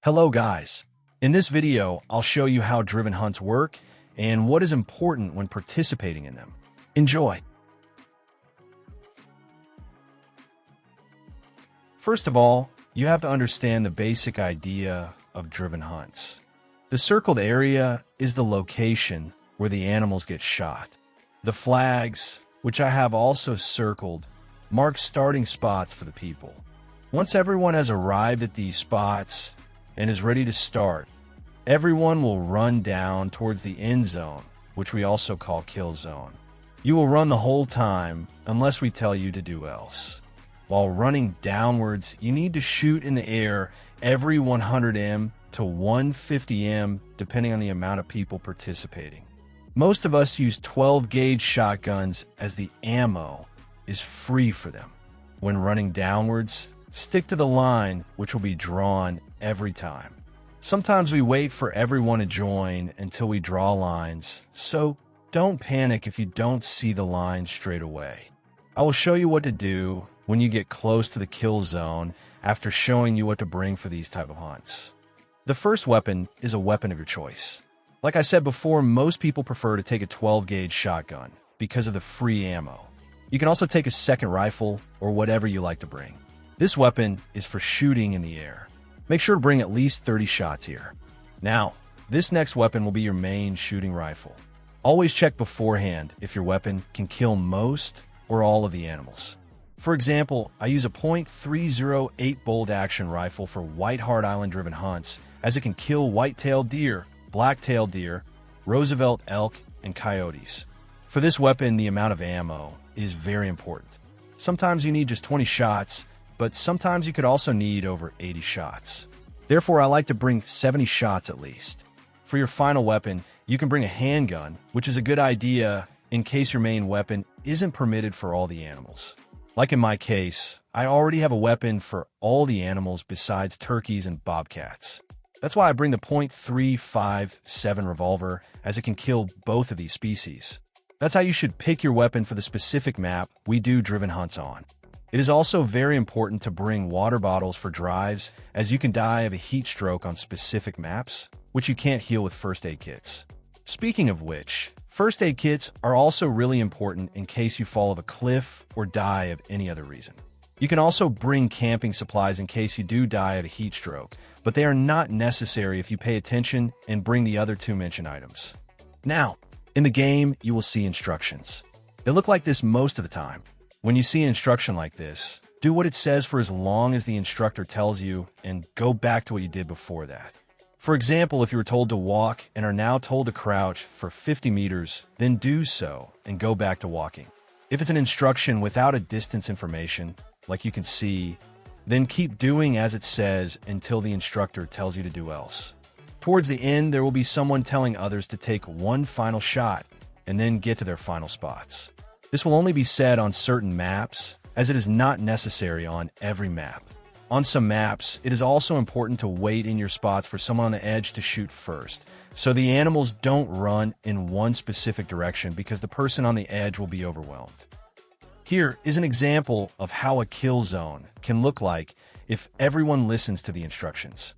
Hello guys. In this video, I'll show you how driven hunts work and what is important when participating in them. Enjoy! First of all, you have to understand the basic idea of driven hunts. The circled area is the location where the animals get shot. The flags, which I have also circled, mark starting spots for the people. Once everyone has arrived at these spots and is ready to start, everyone will run down towards the end zone, which we also call kill zone. You will run the whole time unless we tell you to do else. While running downwards, you need to shoot in the air every 100m to 150m depending on the amount of people participating. Most of us use 12-gauge shotguns as the ammo is free for them. When running downwards, stick to the line, which will be drawn every time. Sometimes we wait for everyone to join until we draw lines, so don't panic if you don't see the line straight away. I will show you what to do when you get close to the kill zone after showing you what to bring for these type of hunts. The first weapon is a weapon of your choice. Like I said before, most people prefer to take a 12-gauge shotgun because of the free ammo. You can also take a second rifle or whatever you like to bring. This weapon is for shooting in the air. Make sure to bring at least 30 shots here. Now, this next weapon will be your main shooting rifle. Always check beforehand if your weapon can kill most or all of the animals. For example, I use a .308 bolt-action rifle for White Hart Island-driven hunts, as it can kill white-tailed deer, black-tailed deer, Roosevelt elk, and coyotes. For this weapon, the amount of ammo is very important. Sometimes you need just 20 shots, but sometimes you could also need over 80 shots. Therefore, I like to bring 70 shots at least. For your final weapon, you can bring a handgun, which is a good idea in case your main weapon isn't permitted for all the animals. Like in my case, I already have a weapon for all the animals besides turkeys and bobcats. That's why I bring the .357 revolver, as it can kill both of these species. That's how you should pick your weapon for the specific map we do driven hunts on. It is also very important to bring water bottles for drives, as you can die of a heat stroke on specific maps, which you can't heal with first aid kits. Speaking of which, first aid kits are also really important in case you fall off a cliff or die of any other reason. You can also bring camping supplies in case you do die of a heat stroke, but they are not necessary if you pay attention and bring the other two mentioned items. Now, in the game, you will see instructions. They look like this most of the time. When you see an instruction like this, do what it says for as long as the instructor tells you and go back to what you did before that. For example, if you were told to walk and are now told to crouch for 50 meters, then do so and go back to walking. If it's an instruction without a distance information, like you can see, then keep doing as it says until the instructor tells you to do else. Towards the end, there will be someone telling others to take one final shot and then get to their final spots. This will only be said on certain maps, as it is not necessary on every map. On some maps, it is also important to wait in your spots for someone on the edge to shoot first, so the animals don't run in one specific direction because the person on the edge will be overwhelmed. Here is an example of how a kill zone can look like if everyone listens to the instructions.